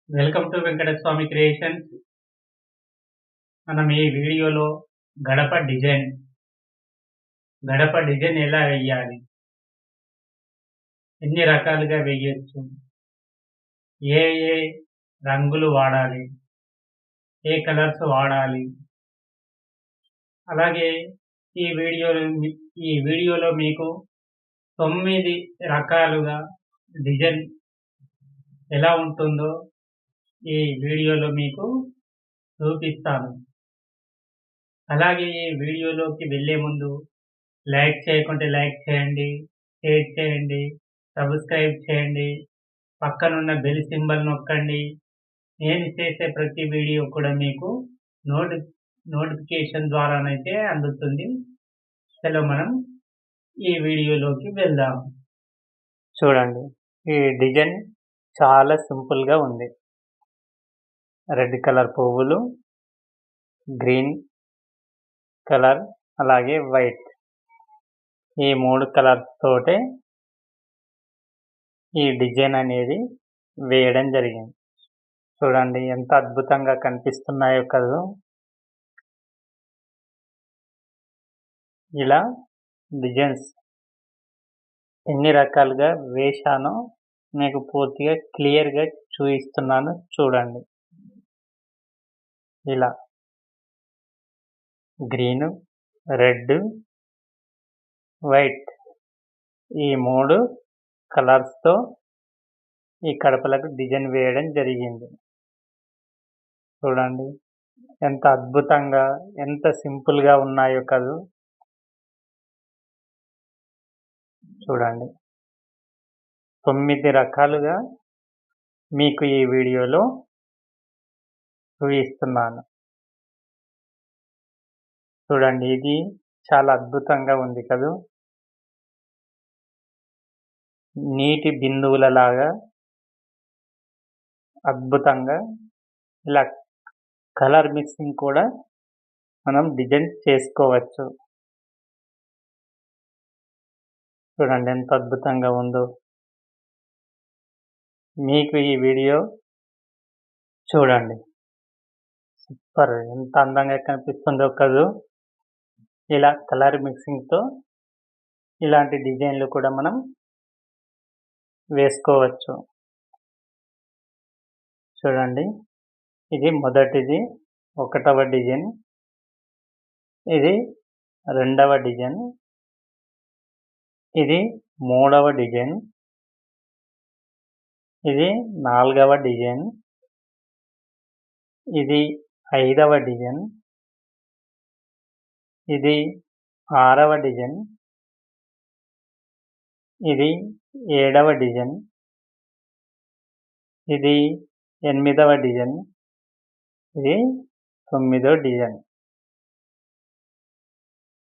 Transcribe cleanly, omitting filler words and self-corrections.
Welcome to Venkataswamy creations. మనం ఈ వీడియోలో గడప డిజైన్ ఎలా వేయాలి, ఎన్ని రకాలుగా వేయొచ్చు, ఏ ఏ రంగులు వాడాలి, ఏ కలర్స్ వాడాలి, అలాగే ఈ వీడియోలో మీకు 9 రకాలుగా డిజైన్ ఎలా ఉంటుందో ఈ వీడియోలో మీకు చూపిస్తాను. అలాగే ఈ వీడియోలోకి వెళ్ళే ముందు లైక్ చేయకుంటే లైక్ చేయండి, షేర్ చేయండి, సబ్స్క్రైబ్ చేయండి, పక్కనున్న బెల్ సింబల్ నొక్కండి. నేను చేసే ప్రతి వీడియో కూడా మీకు నోటిఫికేషన్ ద్వారానైతే అందుతుంది. చలో మనం ఈ వీడియోలోకి వెళ్దాం. చూడండి, ఈ డిజైన్ చాలా సింపుల్గా ఉంది. రెడ్ కలర్ పువ్వులు, గ్రీన్ కలర్, అలాగే వైట్, ఈ 3 కలర్స్ తోటే ఈ డిజైన్ అనేది వేయడం జరిగింది. చూడండి ఎంత అద్భుతంగా కనిపిస్తున్నాయో కదా. ఇలా డిజైన్స్ ఎన్ని రకాలుగా వేశానో మీకు పూర్తిగా క్లియర్గా చూపిస్తున్నాను. చూడండి, ఇలా గ్రీన్, రెడ్, వైట్, ఈ 3 కలర్స్తో ఈ కడపలకు డిజైన్ వేయడం జరిగింది. చూడండి ఎంత అద్భుతంగా, ఎంత సింపుల్గా ఉన్నాయో కదా. చూడండి 9 రకాలుగా మీకు ఈ వీడియోలో చూపిస్తున్నాను. చూడండి, ఇది చాలా అద్భుతంగా ఉంది కదా. నీటి బిందువులలాగా అద్భుతంగా ఇలా కలర్ మిక్సింగ్ కూడా మనం డిజైన్ చేసుకోవచ్చు. చూడండి ఎంత అద్భుతంగా ఉందో. మీకు ఈ వీడియో చూడండి, సూపర్, ఎంత అందంగా కనిపిస్తుందో కదా. ఇలా కలర్ మిక్సింగ్తో ఇలాంటి డిజైన్లు కూడా మనం వేసుకోవచ్చు. చూడండి, ఇది మొదటిది 1వ డిజైన్, ఇది 2వ డిజైన్, ఇది 3వ డిజైన్, ఇది 4వ డిజైన్, ఇది 5వ డిజైన్, ఇది 6వ డిజైన్, ఇది 7వ డిజైన్, ఇది 8వ డిజైన్, ఇది 9వ డిజైన్.